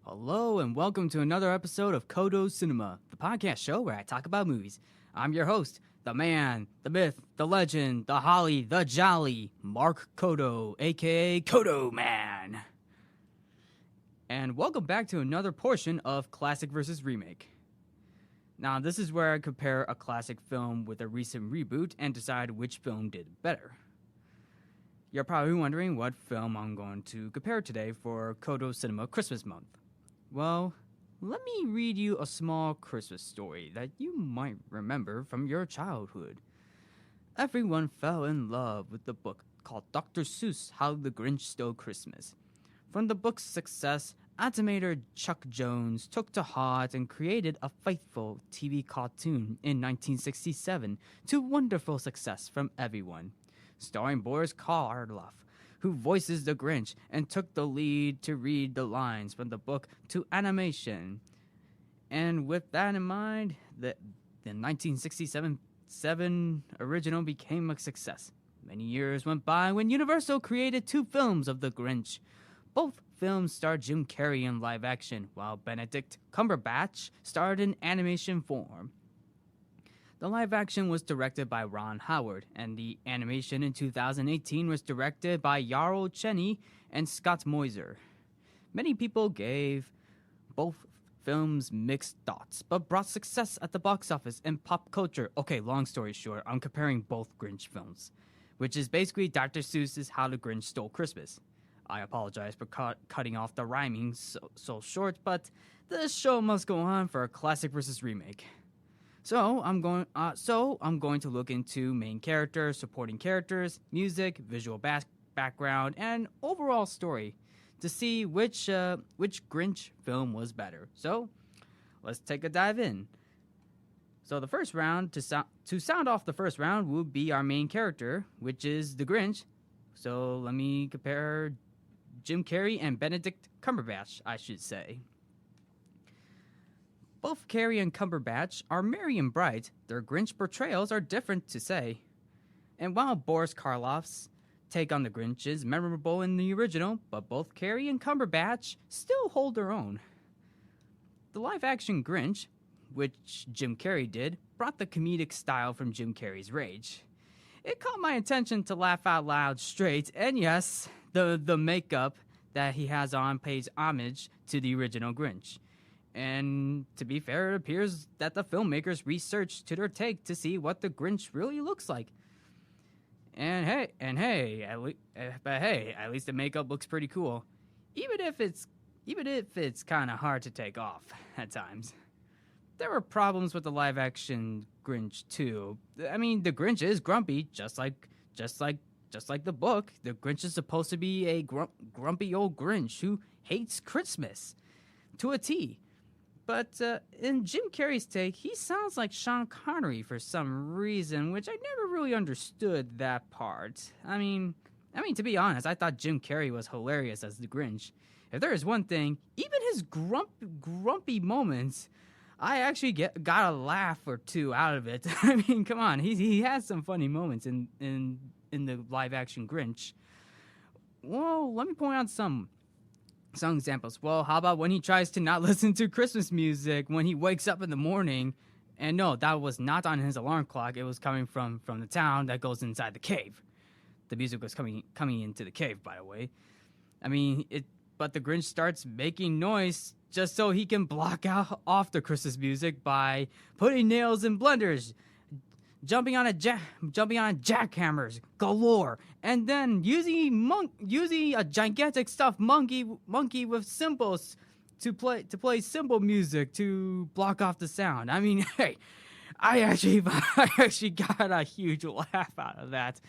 Hello and welcome to another episode of Codo Cinema, the podcast show where I talk about movies. I'm your host, the man, the myth, the legend, the holly, the jolly, Mark Codo, aka Codo Man. And welcome back to another portion of Classic vs. Remake. Now, this is where I compare a classic film with a recent reboot and decide which film did better. You're probably wondering what film I'm going to compare today for Codo Cinema Christmas Month. Well, let me read you a small Christmas story that you might remember from your childhood. Everyone fell in love with the book called Dr. Seuss' How the Grinch Stole Christmas. From the book's success, animator Chuck Jones took to heart and created a faithful TV cartoon in 1967 to wonderful success from everyone. Starring Boris Karloff, who voices the Grinch and took the lead to read the lines from the book to animation. And with that in mind, the 1967 original became a success. Many years went by when Universal created two films of the Grinch. Both films starred Jim Carrey in live action, while Benedict Cumberbatch starred in animation form. The live action was directed by Ron Howard, and the animation in 2018 was directed by Yarl Cheney and Scott Moiser. Many people gave both films mixed thoughts, but brought success at the box office and pop culture. Okay, long story short, I'm comparing both Grinch films, which is basically Dr. Seuss's How the Grinch Stole Christmas. I apologize for cutting off the rhyming so short, but the show must go on for a classic versus remake. So I'm going to look into main characters, supporting characters, music, visual background, and overall story to see which Grinch film was better. So let's take a dive in. So the first round to sound off the first round would be our main character, which is the Grinch. So let me compare Jim Carrey and Benedict Cumberbatch, I should say. Both Carrey and Cumberbatch are merry and bright, their Grinch portrayals are different to say. And while Boris Karloff's take on the Grinch is memorable in the original, but both Carrey and Cumberbatch still hold their own. The live-action Grinch, which Jim Carrey did, brought the comedic style from Jim Carrey's Rage. It caught my attention to laugh out loud straight, and yes, the makeup that he has on pays homage to the original Grinch. And to be fair, it appears that the filmmakers researched to their take to see what the Grinch really looks like. At least the makeup looks pretty cool, even if it's kind of hard to take off at times. There were problems with the live-action Grinch too. I mean, the Grinch is grumpy, just like the book. The Grinch is supposed to be a grumpy old Grinch who hates Christmas to a T. But in Jim Carrey's take, he sounds like Sean Connery for some reason, which I never really understood that part. I mean, to be honest, I thought Jim Carrey was hilarious as the Grinch. If there is one thing, even his grumpy moments, I actually got a laugh or two out of it. I mean, come on, he has some funny moments in the live action Grinch. Well, let me point out some examples. Well, how about when he tries to not listen to Christmas music when he wakes up in the morning? And no, that was not on his alarm clock. It was coming from the town that goes inside the cave. The music was coming into the cave, by the way. I mean, but the Grinch starts making noise just so he can block off the Christmas music by putting nails in blenders, jumping on jackhammers galore, and then using a gigantic stuffed monkey with cymbals to play cymbal music to block off the sound. I mean, hey, I actually got a huge laugh out of that.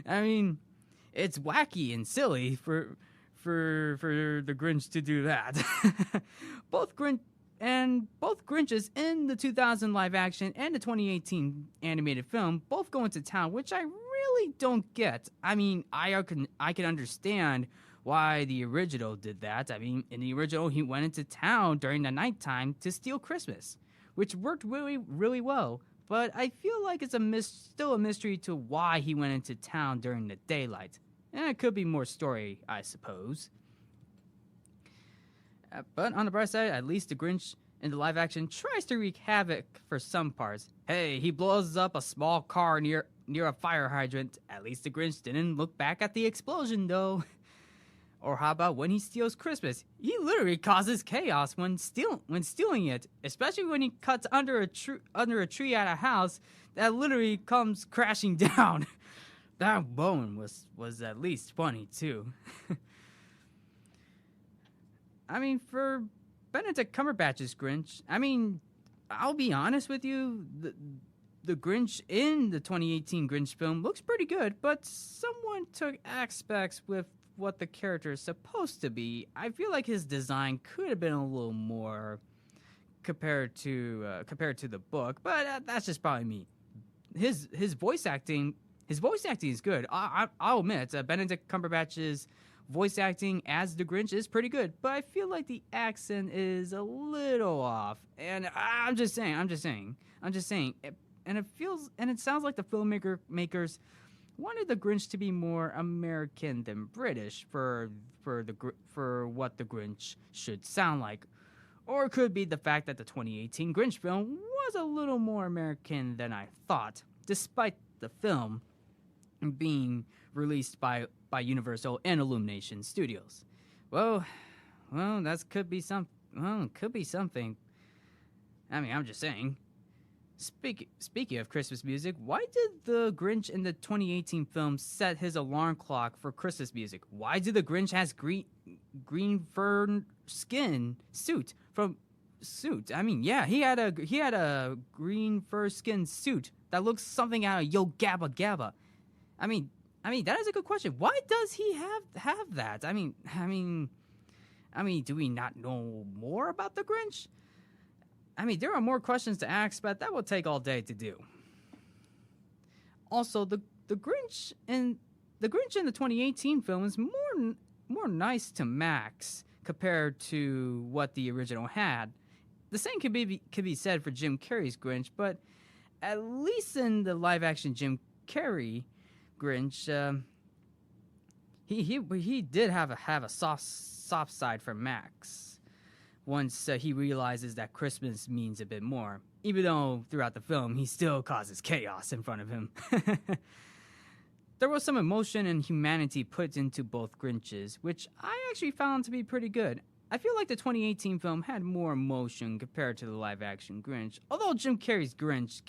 I mean, it's wacky and silly for the Grinch to do that. Both Grinches in the 2000 live action and the 2018 animated film both go into town, which I really don't get. I mean, I can understand why the original did that. I mean, in the original, he went into town during the nighttime to steal Christmas, which worked really, really well. But I feel like it's still a mystery to why he went into town during the daylight. And it could be more story, I suppose. But on the bright side, at least the Grinch in the live action tries to wreak havoc for some parts. Hey, he blows up a small car near a fire hydrant. At least the Grinch didn't look back at the explosion, though. Or how about when he steals Christmas? He literally causes chaos when stealing it, especially when he cuts under a tree at a house that literally comes crashing down. That moment was at least funny too. I mean, for Benedict Cumberbatch's Grinch, I mean, I'll be honest with you, the Grinch in the 2018 Grinch film looks pretty good, but someone took aspects with what the character is supposed to be. I feel like his design could have been a little more compared to the book, but that's just probably me. His voice acting is good. I'll admit, Benedict Cumberbatch's voice acting as the Grinch is pretty good, but I feel like the accent is a little off. And I'm just saying. And it sounds like the filmmakers wanted the Grinch to be more American than British for what the Grinch should sound like. Or it could be the fact that the 2018 Grinch film was a little more American than I thought, despite the film being released by Universal and Illumination Studios. Well, that could be something. I mean, I'm just saying. Speaking of Christmas music, why did the Grinch in the 2018 film set his alarm clock for Christmas music? Why did the Grinch has green fur skin suit? I mean, yeah, he had a green fur skin suit that looks something out of Yo Gabba Gabba. I mean that is a good question. Why does he have that? I mean, do we not know more about the Grinch? I mean, there are more questions to ask, but that will take all day to do. Also, the Grinch in the 2018 film is more nice to Max compared to what the original had. The same could be said for Jim Carrey's Grinch, but at least in the live action Jim Carrey Grinch, he did have a soft side for Max. Once he realizes that Christmas means a bit more, even though throughout the film he still causes chaos in front of him. There was some emotion and humanity put into both Grinches, which I actually found to be pretty good. I feel like the 2018 film had more emotion compared to the live-action Grinch, although Jim Carrey's Grinch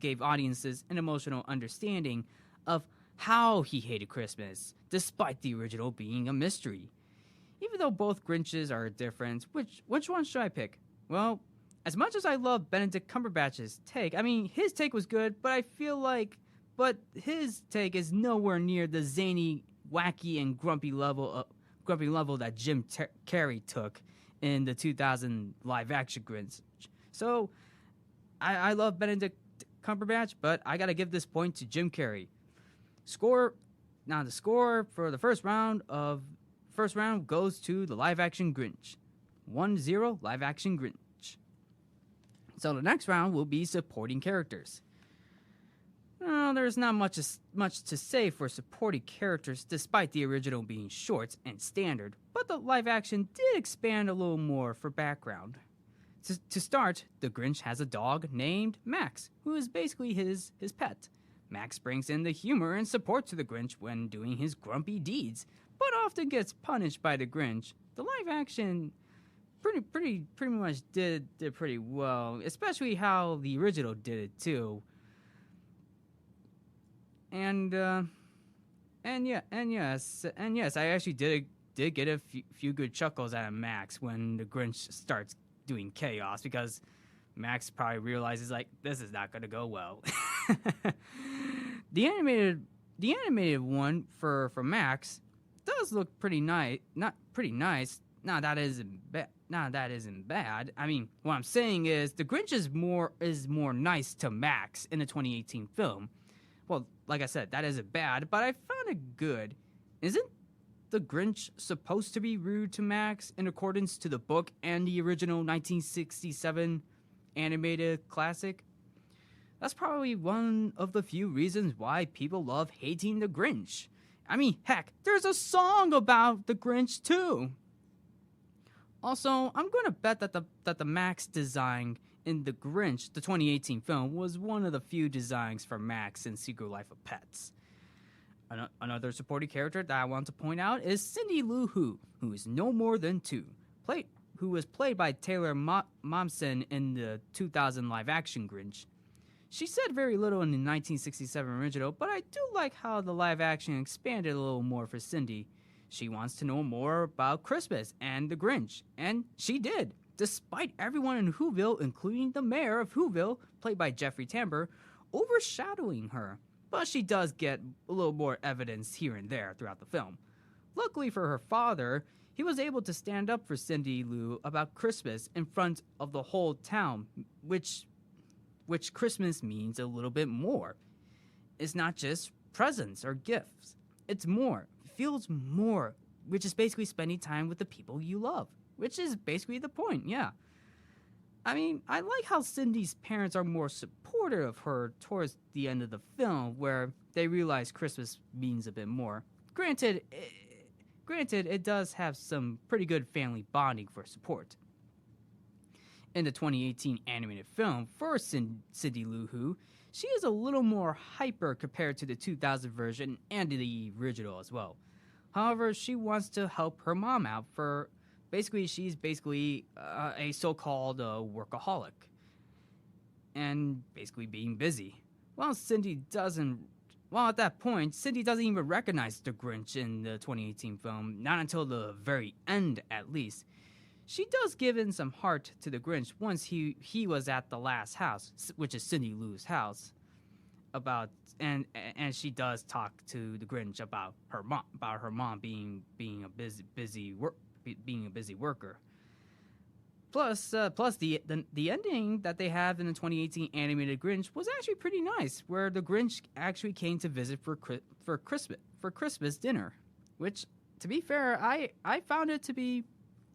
gave audiences an emotional understanding of how he hated Christmas, despite the original being a mystery. Even though both Grinches are different, which one should I pick? Well, as much as I love Benedict Cumberbatch's take, I mean, his take was good, but his take is nowhere near the zany, wacky, and grumpy level that Jim Carrey took in the 2000 live-action Grinch. So, I love Benedict Cumberbatch, but I gotta give this point to Jim Carrey. The score for the first round goes to the live-action Grinch. 1-0 live-action Grinch. So the next round will be supporting characters. Well, there's not much to say for supporting characters, despite the original being short and standard, but the live-action did expand a little more for background. To start, the Grinch has a dog named Max, who is basically his pet. Max brings in the humor and support to the Grinch when doing his grumpy deeds, but often gets punished by the Grinch. The live action pretty much did pretty well, especially how the original did it too. And yes, I actually did get a few good chuckles out of Max when the Grinch starts doing chaos, because Max probably realizes, like, this is not gonna go well. The animated one for Max does look pretty nice. Not pretty nice. No, that isn't bad. I mean, what I'm saying is the Grinch is more nice to Max in the 2018 film. Well, like I said, that isn't bad, but I found it good. Isn't the Grinch supposed to be rude to Max in accordance to the book and the original 1967 animated classic? That's probably one of the few reasons why people love hating the Grinch. I mean, heck, there's a song about the Grinch too. Also, I'm going to bet that the Max design in The Grinch, the 2018 film, was one of the few designs for Max in Secret Life of Pets. Another supporting character that I want to point out is Cindy Lou Who is no more than two, who was played by Taylor Momsen in the 2000 live-action Grinch. She said very little in the 1967 original, but I do like how the live-action expanded a little more for Cindy. She wants to know more about Christmas and the Grinch, and she did, despite everyone in Whoville, including the mayor of Whoville, played by Jeffrey Tambor, overshadowing her. But she does get a little more evidence here and there throughout the film. Luckily for her father, he was able to stand up for Cindy Lou about Christmas in front of the whole town, which Christmas means a little bit more. It's not just presents or gifts. It's more. It feels more, which is basically spending time with the people you love, which is basically the point, yeah. I mean, I like how Cindy's parents are more supportive of her towards the end of the film, where they realize Christmas means a bit more. Granted, it does have some pretty good family bonding for support. In the 2018 animated film for Cindy Lou Who, she is a little more hyper compared to the 2000 version and the original as well. However, she wants to help her mom out for... she's basically a so-called workaholic. And basically being busy. At that point, Cindy doesn't even recognize the Grinch in the 2018 film, not until the very end at least. She does give in some heart to the Grinch once he was at the last house, which is Cindy Lou's house, and she does talk to the Grinch about her mom being a busy worker. Plus the ending that they have in the 2018 animated Grinch was actually pretty nice, where the Grinch actually came to visit for Christmas dinner, which, to be fair, I found it to be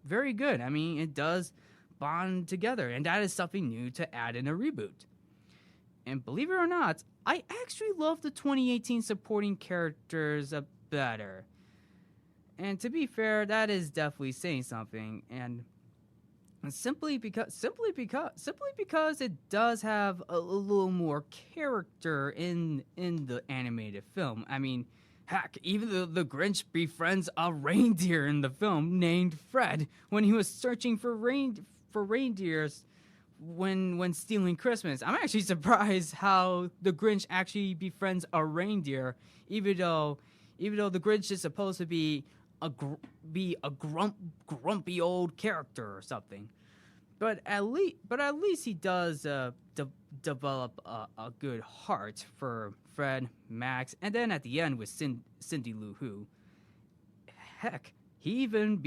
very good. I mean, it does bond together, and that is something new to add in a reboot. And believe it or not, I actually love the 2018 supporting characters better. And to be fair, that is definitely saying something, and simply because it does have a little more character in the animated film. I mean, heck, even the Grinch befriends a reindeer in the film named Fred when he was searching for reindeers when stealing Christmas. I'm actually surprised how the Grinch actually befriends a reindeer, even though the Grinch is supposed to be a grumpy old character or something. But at least he does develop a good heart for Fred, Max, and then at the end with Cindy Lou Who. Heck, he even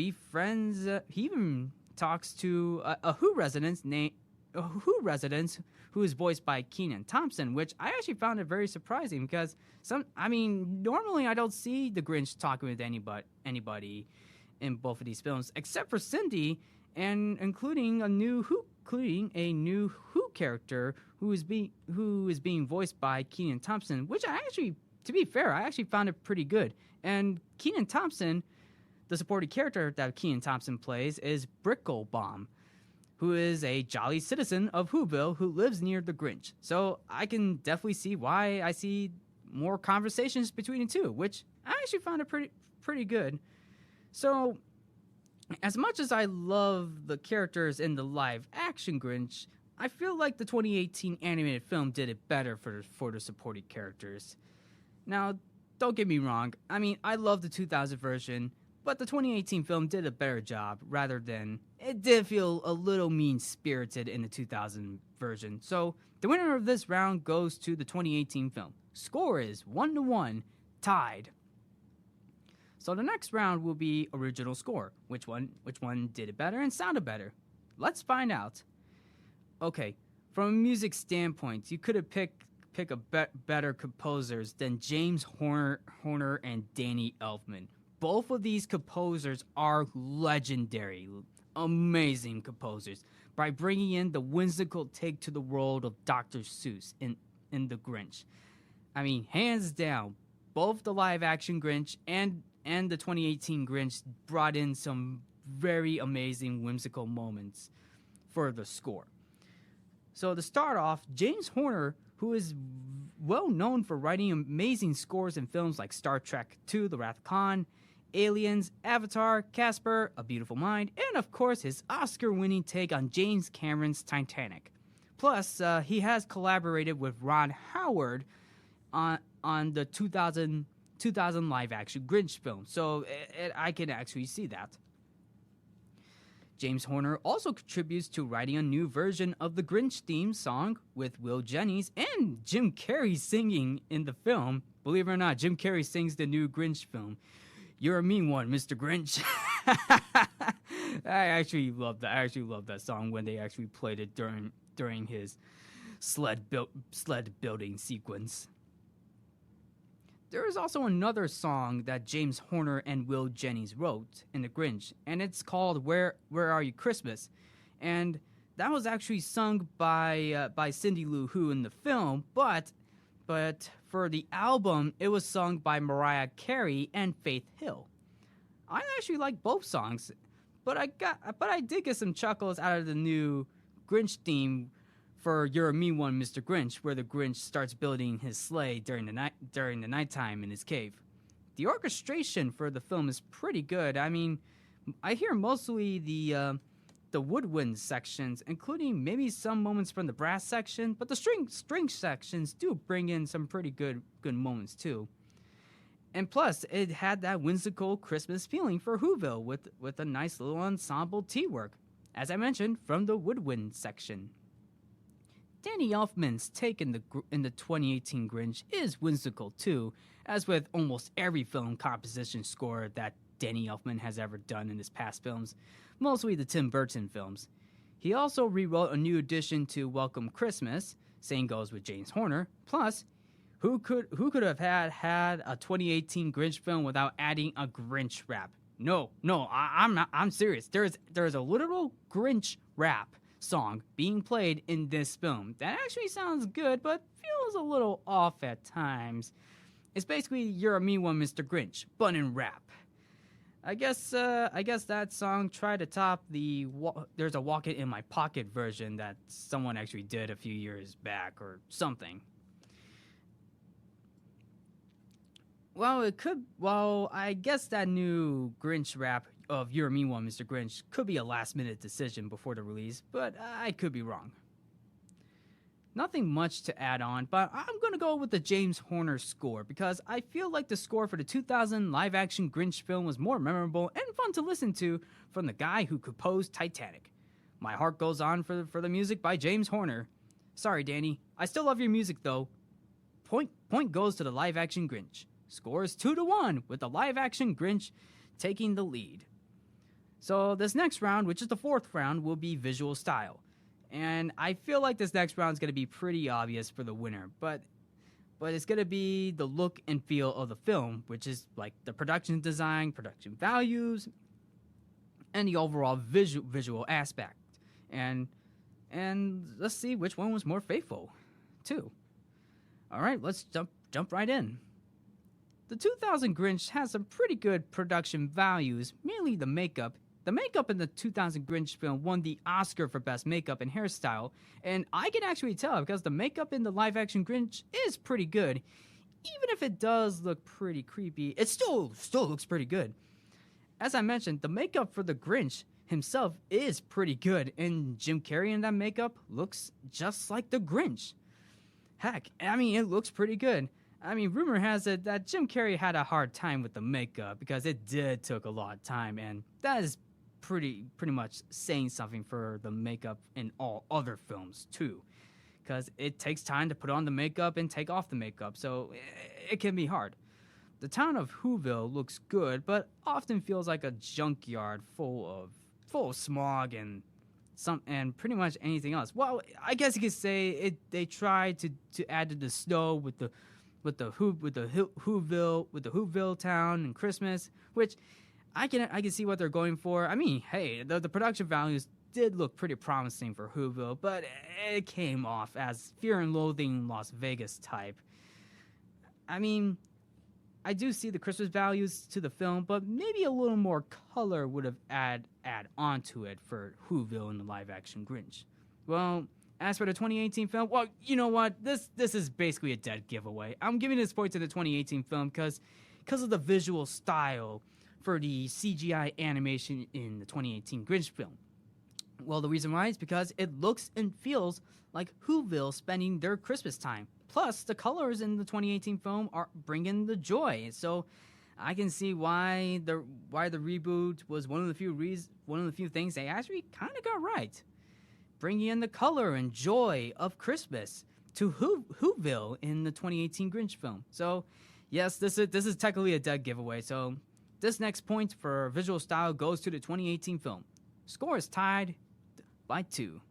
talks to a Who resident who is voiced by Kenan Thompson, which I actually found it very surprising because normally I don't see the Grinch talking with anybody in both of these films except for Cindy, and including a new Who character who is being voiced by Kenan Thompson, which to be fair, I actually found it pretty good. And Kenan Thompson, the supporting character that Kenan Thompson plays, is Bricklebaum, who is a jolly citizen of Whoville who lives near the Grinch. So I can definitely see why I see more conversations between the two, which I actually found it pretty good. So, as much as I love the characters in the live-action Grinch, I feel like the 2018 animated film did it better for the supporting characters. Now, don't get me wrong, I mean, I love the 2000 version, but the 2018 film did a better job, rather than... It did feel a little mean-spirited in the 2000 version. So, the winner of this round goes to the 2018 film. Score is 1-1, tied. So the next round will be original score. Which one did it better and sounded better? Let's find out. Okay, from a music standpoint, you could have picked better composers than James Horner and Danny Elfman. Both of these composers are legendary, amazing composers by bringing in the whimsical take to the world of Dr. Seuss in The Grinch. I mean, hands down, both the live-action Grinch and the 2018 Grinch brought in some very amazing whimsical moments for the score. So to start off, James Horner, who is well known for writing amazing scores in films like Star Trek II: The Wrath of Khan, Aliens, Avatar, Casper, A Beautiful Mind, and of course his Oscar-winning take on James Cameron's Titanic. Plus, he has collaborated with Ron Howard on the 2000 live-action Grinch film, so I can actually see that. James Horner also contributes to writing a new version of the Grinch theme song with Will Jennings and Jim Carrey singing in the film. Believe it or not, Jim Carrey sings the new Grinch film. You're a mean one, Mr. Grinch. I actually love that. I actually love that song when they actually played it during his sled building sequence. There is also another song that James Horner and Will Jennings wrote in The Grinch, and it's called "Where Are You Christmas?" And that was actually sung by Cindy Lou Who in the film, but for the album, it was sung by Mariah Carey and Faith Hill. I actually like both songs, but I did get some chuckles out of the new Grinch theme for "You're a Mean One, Mr. Grinch," where the Grinch starts building his sleigh during the nighttime in his cave. The orchestration for the film is pretty good. I mean, I hear mostly the woodwind sections, including maybe some moments from the brass section, but the string sections do bring in some pretty good moments too. And plus, it had that whimsical Christmas feeling for Whoville with a nice little ensemble tea work, as I mentioned, from the woodwind section. Danny Elfman's take in the 2018 Grinch is whimsical too, as with almost every film composition score that Danny Elfman has ever done in his past films, mostly the Tim Burton films. He also rewrote a new addition to Welcome Christmas, same goes with James Horner. Plus, who could have had a 2018 Grinch film without adding a Grinch rap? No, I'm serious. There's a literal Grinch rap song being played in this film that actually sounds good but feels a little off at times. It's basically "You're a Mean One, Mr. Grinch," but in rap. I guess that song tried to top there's a "Walk It in My Pocket" version that someone actually did a few years back or something. Well, I guess that new Grinch rap of "You're a Mean One, Mr. Grinch" could be a last-minute decision before the release, but I could be wrong. Nothing much to add on, but I'm going to go with the James Horner score because I feel like the score for the 2000 live-action Grinch film was more memorable and fun to listen to from the guy who composed Titanic. My heart goes on for the music by James Horner. Sorry, Danny. I still love your music, though. Point goes to the live-action Grinch. Score is 2-1, with the live-action Grinch taking the lead. So this next round, which is the fourth round, will be visual style. And I feel like this next round is going to be pretty obvious for the winner, but it's going to be the look and feel of the film, which is like the production design, production values, and the overall visual aspect. And let's see which one was more faithful, too. All right, let's jump right in. The 2000 Grinch has some pretty good production values, mainly the makeup. The makeup in the 2000 Grinch film won the Oscar for Best Makeup and Hairstyle, and I can actually tell because the makeup in the live-action Grinch is pretty good. Even if it does look pretty creepy, it still looks pretty good. As I mentioned, the makeup for the Grinch himself is pretty good, and Jim Carrey in that makeup looks just like the Grinch. Heck, I mean, it looks pretty good. I mean, rumor has it that Jim Carrey had a hard time with the makeup because it did take a lot of time, and that is pretty much saying something for the makeup in all other films too, because it takes time to put on the makeup and take off the makeup, so it can be hard. The town of Whoville looks good, but often feels like a junkyard full of smog and pretty much anything else. Well, I guess you could say they tried to add to the snow with the Whoville town and Christmas, which I can see what they're going for. I mean, hey, the production values did look pretty promising for Whoville, but it came off as Fear and Loathing in Las Vegas type. I mean, I do see the Christmas values to the film, but maybe a little more color would have add onto it for Whoville in the live action Grinch. Well, as for the 2018 film, well, you know what? This is basically a dead giveaway. I'm giving this point to the 2018 film because of the visual style for the CGI animation in the 2018 Grinch film. Well, the reason why is because it looks and feels like Whoville spending their Christmas time. Plus, the colors in the 2018 film are bringing the joy. So, I can see why the reboot was one of the few things they actually kind of got right, bringing in the color and joy of Christmas to Whoville in the 2018 Grinch film. So, yes, this is technically a dead giveaway. So, this next point for visual style goes to the 2018 film. Score is tied by 2.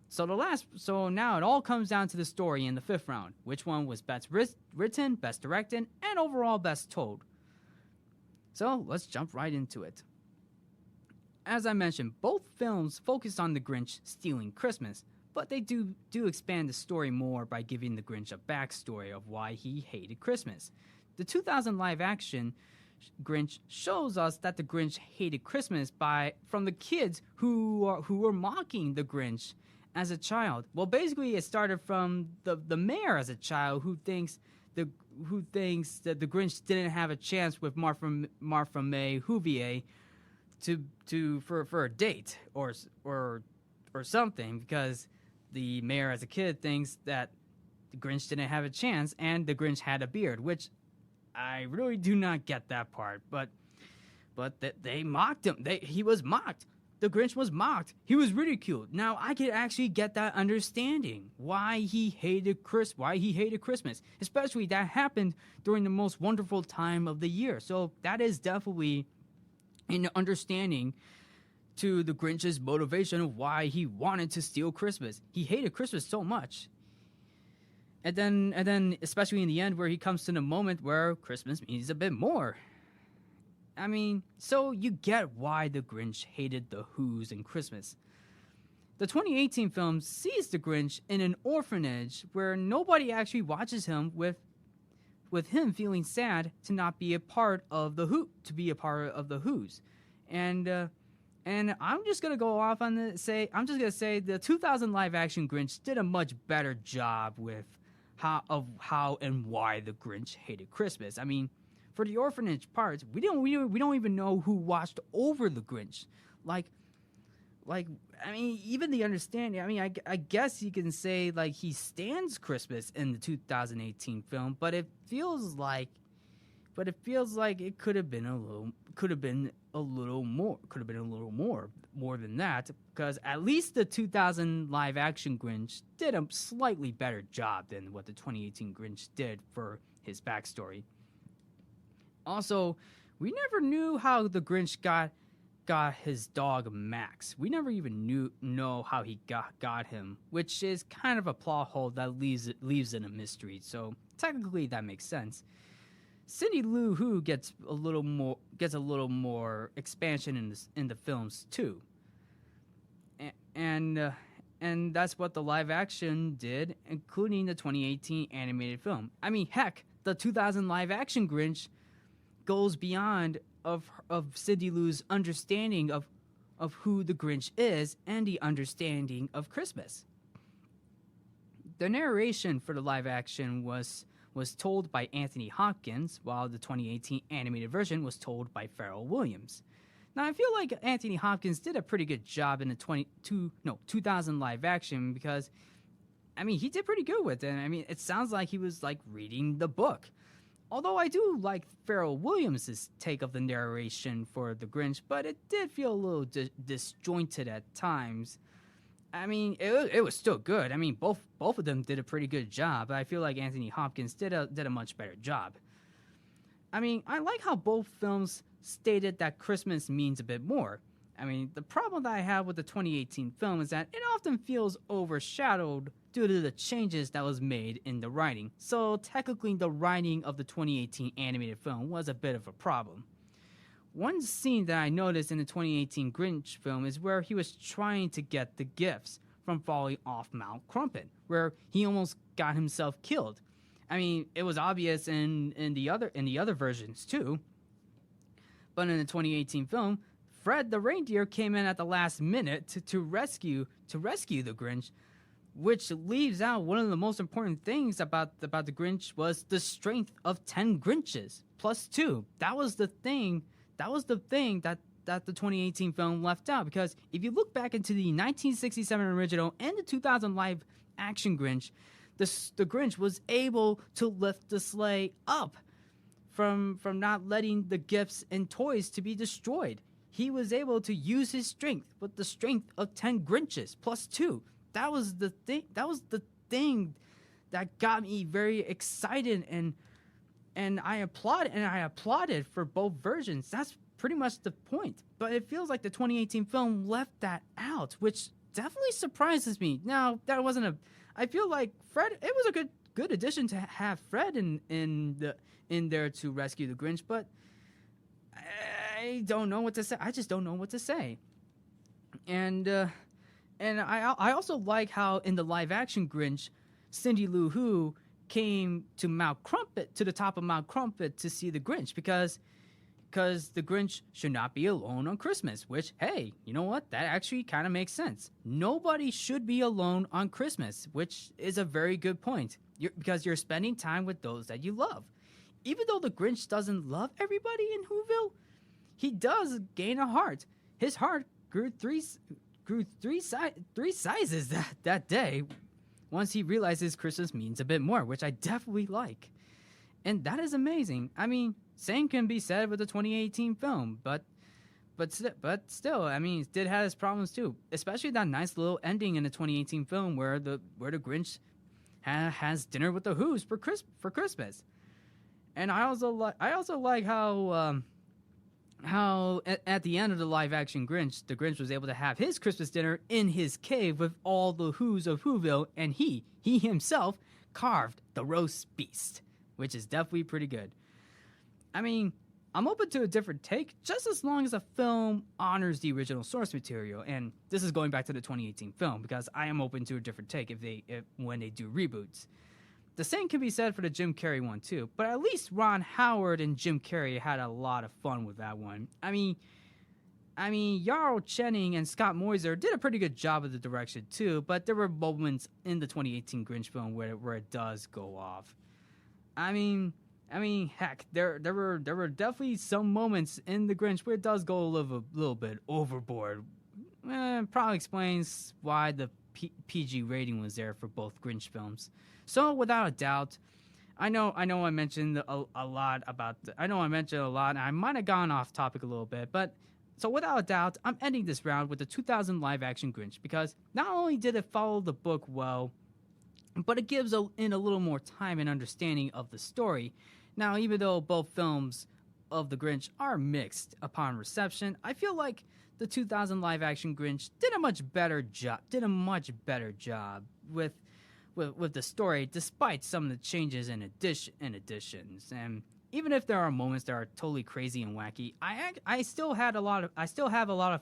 So now it all comes down to the story in the 5th round. Which one was best written, best directed, and overall best told? So let's jump right into it. As I mentioned, both films focus on the Grinch stealing Christmas, but they do expand the story more by giving the Grinch a backstory of why he hated Christmas. The 2000 live-action Grinch shows us that the Grinch hated Christmas from the kids who were mocking the Grinch as a child. Well, basically, it started from the mayor as a child who thinks that the Grinch didn't have a chance with Martha May Whovier for a date or something, because the mayor as a kid thinks that the Grinch didn't have a chance and the Grinch had a beard, which I really do not get that part, but that they mocked him. He was mocked. The Grinch was mocked. He was ridiculed. Now I could actually get that understanding why he hated Christmas, especially that happened during the most wonderful time of the year. So that is definitely an understanding to the Grinch's motivation of why he wanted to steal Christmas. He hated Christmas so much. And then, especially in the end, where he comes to the moment where Christmas means a bit more. I mean, so you get why the Grinch hated the Who's and Christmas. The 2018 film sees the Grinch in an orphanage where nobody actually watches him, with him feeling sad to not be a part of the Who's. And I'm just gonna go off on I'm just gonna say the 2000 live action Grinch did a much better job with how and why the Grinch hated Christmas. I mean, for the orphanage parts, we don't even know who watched over the Grinch. Like I mean, even the understanding. I mean, I guess you can say like he stands Christmas in the 2018 film, but it feels like it could have been a little more than that, because at least the 2000 live action Grinch did a slightly better job than what the 2018 Grinch did for his backstory. Also, we never knew how the Grinch got his dog Max. We never even know how he got him, which is kind of a plot hole that leaves it a mystery. So technically that makes sense. Cindy Lou Who gets a little more expansion in the films too, and that's what the live action did, including the 2018 animated film. I mean, heck, the 2000 live action Grinch goes beyond of Cindy Lou's understanding of who the Grinch is and the understanding of Christmas. The narration for the live action was told by Anthony Hopkins, while the 2018 animated version was told by Pharrell Williams. Now, I feel like Anthony Hopkins did a pretty good job in the 2000 live action, because, I mean, he did pretty good with it. I mean, it sounds like he was, like, reading the book. Although I do like Pharrell Williams' take of the narration for the Grinch, but it did feel a little disjointed at times. I mean, it was still good. I mean, both of them did a pretty good job, but I feel like Anthony Hopkins did a much better job. I mean, I like how both films stated that Christmas means a bit more. I mean, the problem that I have with the 2018 film is that it often feels overshadowed due to the changes that was made in the writing. So technically, the writing of the 2018 animated film was a bit of a problem. One scene that I noticed in the 2018 Grinch film is where he was trying to get the gifts from falling off Mount Crumpet, where he almost got himself killed. I mean, it was obvious in the other versions too. But in the 2018 film, Fred the reindeer came in at the last minute to rescue the Grinch, which leaves out one of the most important things about the Grinch was the strength of 10 Grinches plus 2. That was the thing. That was the thing that the 2018 film left out, because if you look back into the 1967 original and the 2000 live action Grinch, the Grinch was able to lift the sleigh up from not letting the gifts and toys to be destroyed. He was able to use his strength with the strength of 10 Grinches plus 2. That was the thing. That was the thing that got me very excited, and I applauded for both versions. That's pretty much the point. But it feels like the 2018 film left that out, which definitely surprises me. Now, that wasn't a. I feel like Fred. It was a good addition to have Fred in there to rescue the Grinch, but I don't know what to say. I just don't know what to say. And I also like how in the live action Grinch, Cindy Lou Who came to the top of Mount Crumpet to see the Grinch, because the Grinch should not be alone on Christmas, which, hey, you know what? That actually kind of makes sense. Nobody should be alone on Christmas, which is a very good point, because you're spending time with those that you love. Even though the Grinch doesn't love everybody in Whoville, he does gain a heart. His heart grew three sizes that day once he realizes Christmas means a bit more, which I definitely like. And that is amazing. I mean, same can be said with the 2018 film, but still, I mean, it did have its problems too. Especially that nice little ending in the 2018 film where the Grinch has dinner with the Who's for Christmas. And I also like how at the end of the live action Grinch, the Grinch was able to have his Christmas dinner in his cave with all the Who's of Whoville, and he himself carved the roast beast, which is definitely pretty good. I mean, I'm open to a different take, just as long as a film honors the original source material. And this is going back to the 2018 film, because I am open to a different take when they do reboots. The same can be said for the Jim Carrey one too, but at least Ron Howard and Jim Carrey had a lot of fun with that one. I mean, Jarl Chenning and Scott Moiser did a pretty good job of the direction too, but there were moments in the 2018 Grinch film where it does go off. I mean, heck, there were definitely some moments in the Grinch where it does go a little bit overboard. Probably explains why the PG rating was there for both Grinch films. So without a doubt, I know I mentioned a lot, and I might have gone off topic a little bit, but so without a doubt, I'm ending this round with the 2000 live action Grinch, because not only did it follow the book well, but it gives in a little more time and understanding of the story. Now, even though both films of the Grinch are mixed upon reception, I feel like the 2000 live action Grinch did a much better job with the story, despite some of the changes and additions. And even if there are moments that are totally crazy and wacky, I still have a lot of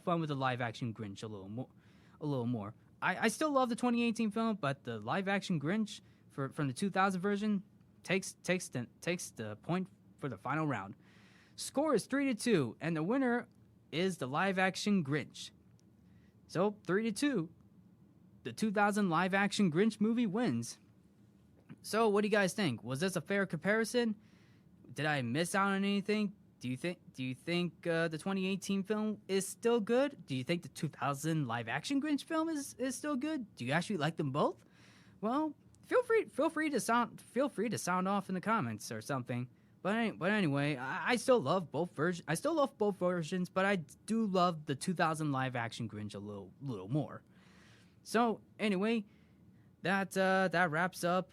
fun with the live action Grinch a little more. I still love the 2018 film, but the live action Grinch from the 2000 version takes the point for the final round. Score is 3-2, and the winner is the live action Grinch. So 3-2. The 2000 live action Grinch movie wins. So what do you guys think? Was this a fair comparison? Did I miss out on anything? Do you think the 2018 film is still good? Do you think the 2000 live action Grinch film is still good? Do you actually like them both? Well, feel free to sound off in the comments or something. But anyway, I still love both versions. But I do love the 2000 live action Grinch a little more. So anyway, that wraps up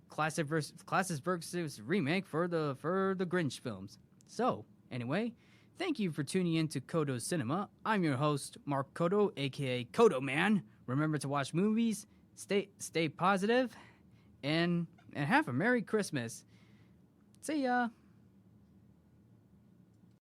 classic versus remake for the Grinch films. So anyway, thank you for tuning in to Codo Cinema. I'm your host, Mark Codo, aka Codo Man. Remember to watch movies, stay positive, and have a Merry Christmas. See ya.